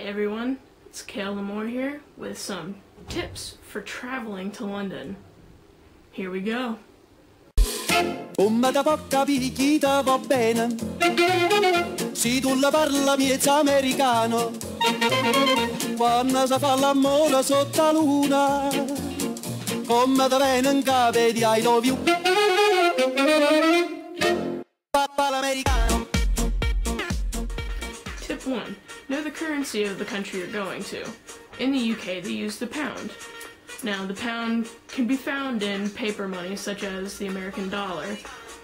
everyone, it's Kale Lamore here with some tips for traveling to London. Here we go. Come da poca picchita va bene, si tu la parla miezza americano, quando si fa l'amore sotto la luna, come da bene in capo di I love you. Papa l'americano. Tip 1. Know the currency of the country you're going to. In the UK, they use the pound. Now, the pound can be found in paper money, such as the American dollar,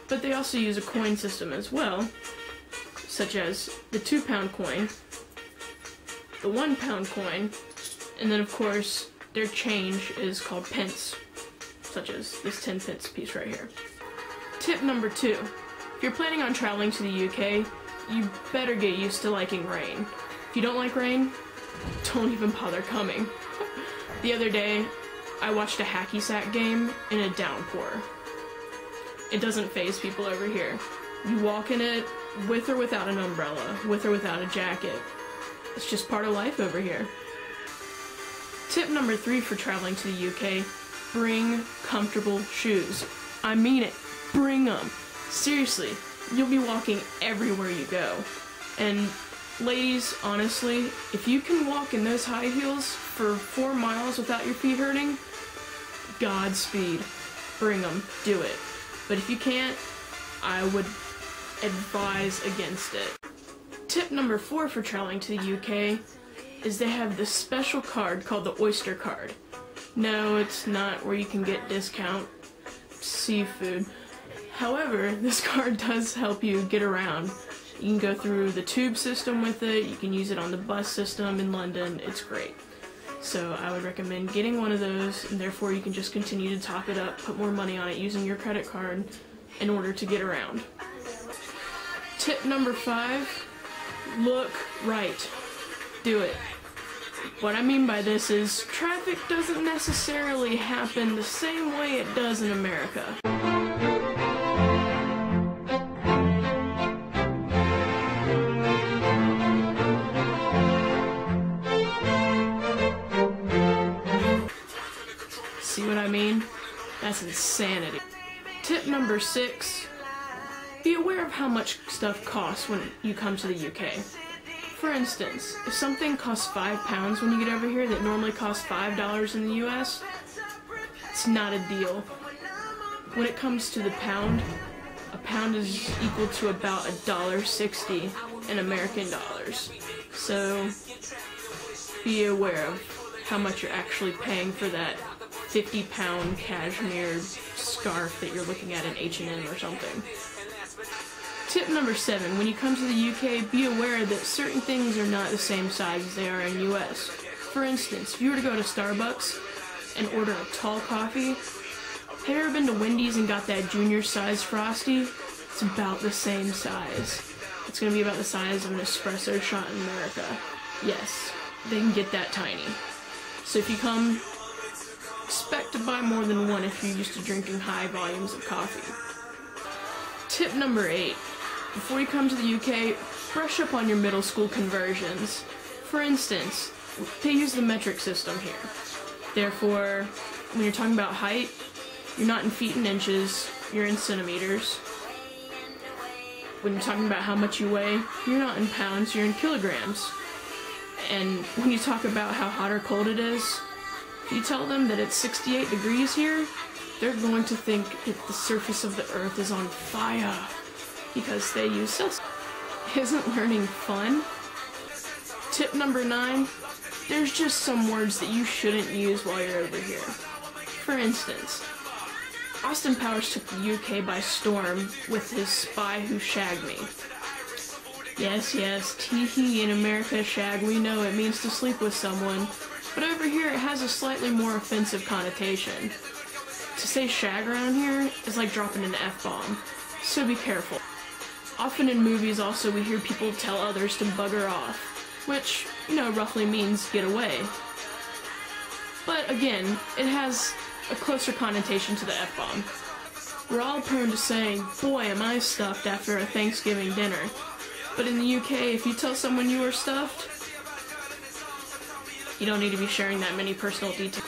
but they also use a coin system as well, such as the £2 coin, the £1 coin, and then, of course, their change is called pence, such as this 10 pence piece right here. Tip number 2. If you're planning on traveling to the UK, you better get used to liking rain. If you don't like rain, don't even bother coming. The other day, I watched a hacky sack game in a downpour. It doesn't faze people over here. You walk in it with or without an umbrella, with or without a jacket. It's just part of life over here. Tip number 3 for traveling to the UK, bring comfortable shoes. I mean it, bring them. Seriously, you'll be walking everywhere you go. And ladies, honestly, if you can walk in those high heels for 4 miles without your feet hurting, Godspeed. Bring them. Do it. But if you can't, I would advise against it. Tip number 4 for traveling to the UK is they have this special card called the Oyster card. No, it's not where you can get discount seafood. However, this card does help you get around. You can go through the tube system with it, you can use it on the bus system in London, it's great. So I would recommend getting one of those, and therefore you can just continue to top it up, put more money on it using your credit card in order to get around. Tip number 5, look right. Do it. What I mean by this is, traffic doesn't necessarily happen the same way it does in America. See what I mean? That's insanity. Tip number 6, be aware of how much stuff costs when you come to the UK. For instance, if something costs £5 when you get over here that normally costs $5 in the US, it's not a deal. When it comes to the pound, a pound is equal to about $1.60 in American dollars. So be aware of how much you're actually paying for that 50-pound cashmere scarf that you're looking at in H&M or something. Tip number 7, when you come to the UK, be aware that certain things are not the same size as they are in US. For instance, if you were to go to Starbucks and order a tall coffee, have you ever been to Wendy's and got that junior size Frosty? It's about the same size. It's going to be about the size of an espresso shot in America. Yes, they can get that tiny. So if you come, expect to buy more than one if you're used to drinking high volumes of coffee. Tip number 8. Before you come to the UK, brush up on your middle school conversions. For instance, they use the metric system here. Therefore, when you're talking about height, you're not in feet and inches, you're in centimeters. When you're talking about how much you weigh, you're not in pounds, you're in kilograms. And when you talk about how hot or cold it is, if you tell them that it's 68 degrees here, they're going to think that the surface of the earth is on fire because they use Celsius. Isn't learning fun? Tip number 9, there's just some words that you shouldn't use while you're over here. For instance, Austin Powers took the UK by storm with his Spy Who Shagged Me. Yes, tee-hee, in America, shag, we know it means to sleep with someone, but over here it has a slightly more offensive connotation. To say shag around here is like dropping an F-bomb, so be careful. Often in movies also we hear people tell others to bugger off, which, you know, roughly means get away. But again, it has a closer connotation to the F-bomb. We're all prone to saying, boy am I stuffed after a Thanksgiving dinner. But in the UK, if you tell someone you are stuffed, You don't need to be sharing that many personal details.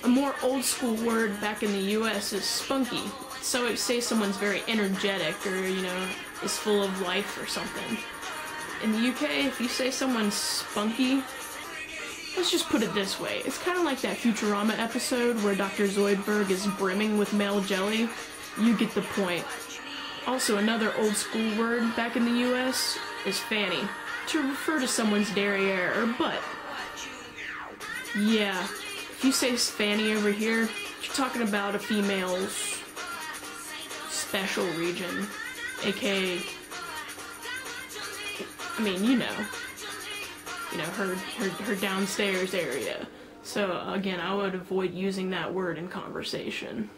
A more old school word back in the US is spunky. So it say someone's very energetic or, you know, is full of life or something. In the UK, if you say someone's spunky, let's just put it this way. It's kind of like that Futurama episode where Dr. Zoidberg is brimming with male jelly. You get the point. Also, another old school word back in the US is fanny, to refer to someone's derriere or butt. Yeah, if you say fanny over here, you're talking about a female's special region, aka, I mean, you know, her downstairs area. So again, I would avoid using that word in conversation.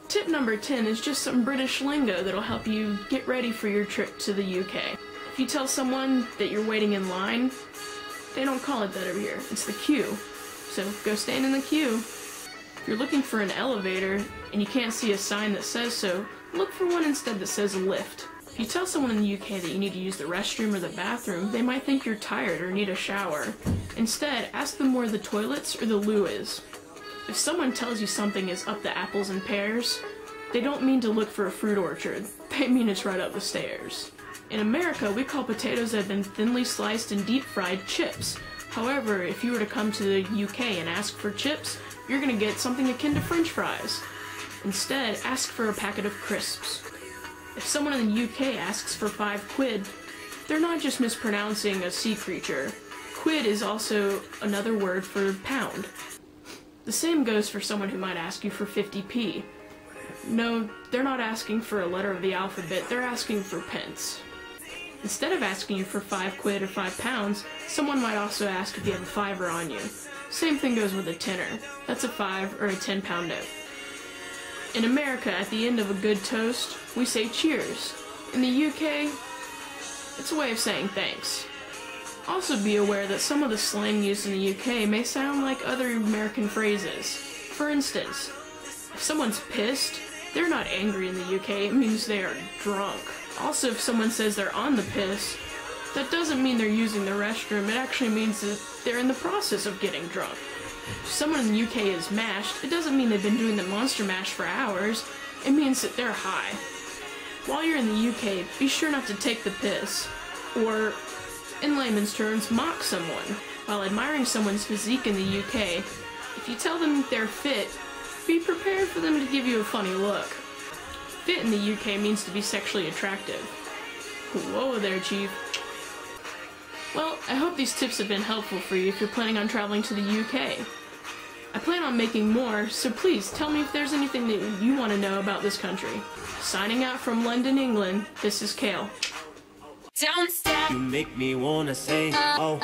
Tip number 10 is just some British lingo that'll help you get ready for your trip to the UK. If you tell someone that you're waiting in line, they don't call it that over here. It's the queue. So go stand in the queue. If you're looking for an elevator and you can't see a sign that says so, look for one instead that says lift. If you tell someone in the UK that you need to use the restroom or the bathroom, they might think you're tired or need a shower. Instead, ask them where the toilets or the loo is. If someone tells you something is up the apples and pears, they don't mean to look for a fruit orchard. They mean it's right up the stairs. In America, we call potatoes that have been thinly sliced and deep fried chips. However, if you were to come to the UK and ask for chips, you're gonna get something akin to French fries. Instead, ask for a packet of crisps. If someone in the UK asks for 5 quid, they're not just mispronouncing a sea creature. Quid is also another word for pound. The same goes for someone who might ask you for 50p. No, they're not asking for a letter of the alphabet, they're asking for pence. Instead of asking you for 5 quid or 5 pounds, someone might also ask if you have a fiver on you. Same thing goes with a tenner. That's a 5 or a 10-pound note. In America, at the end of a good toast, we say cheers. In the UK, it's a way of saying thanks. Also be aware that some of the slang used in the UK may sound like other American phrases. For instance, if someone's pissed, they're not angry in the UK, it means they are drunk. Also, if someone says they're on the piss, that doesn't mean they're using the restroom, it actually means that they're in the process of getting drunk. If someone in the UK is mashed, it doesn't mean they've been doing the monster mash for hours, it means that they're high. While you're in the UK, be sure not to take the piss, or, in layman's terms, mock someone. While admiring someone's physique in the UK, if you tell them they're fit, be prepared for them to give you a funny look. Fit in the UK means to be sexually attractive. Whoa there, Chief. Well, I hope these tips have been helpful for you if you're planning on traveling to the UK. I plan on making more, so please tell me if there's anything that you want to know about this country. Signing out from London, England, this is Kale. Don't stop. You make me wanna say, oh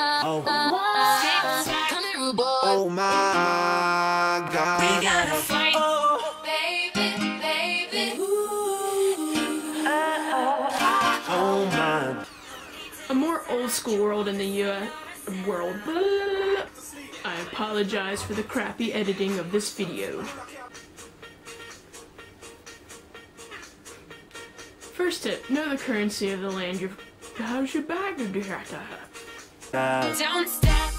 my God. We gotta fight. Oh my. A more old school world in the world. I apologize for the crappy editing of this video. First tip, know the currency of the land you're... How's your bag? Don't stop.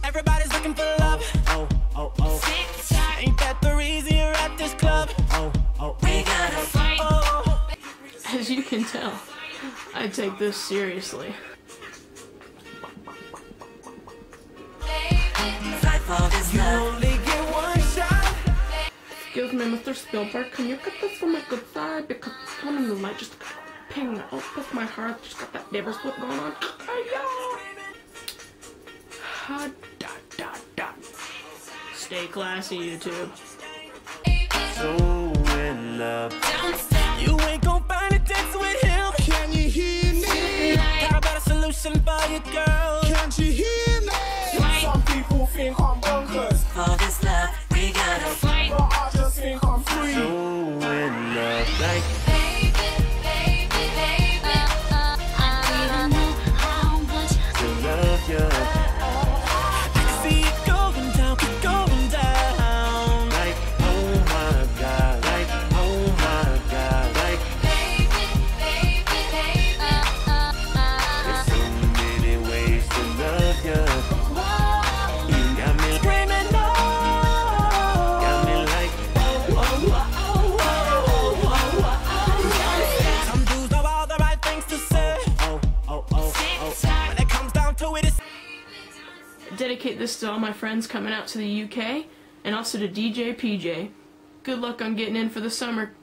Everybody's looking for love. Oh. Tick tock. Ain't that the reason you're at this club? Oh. We gotta fight. As you can tell, I take this seriously. Fight for this You love. only get one shot. Excuse me, Mr. Spielberg, can you get this from my good side? Because it's one in the light just ping. Oh, bless my heart, just got that liver split going on. Ha da da da. Stay classy, YouTube. So in love. Don't stop. You ain't gon' find a dance with him. Can you hear me? Got a better solution for you, girl. Can't you hear me? Fight People think I'm bonkers, for this love. We gotta fight. but I just think I'm free. So in love, like I need to know how much. to love you. I can see it going down, keep going down. Like, oh my God, like, oh my God, like. There's so many ways to dedicate this to all my friends coming out to the UK, and also to DJ PJ. Good luck on getting in for the summer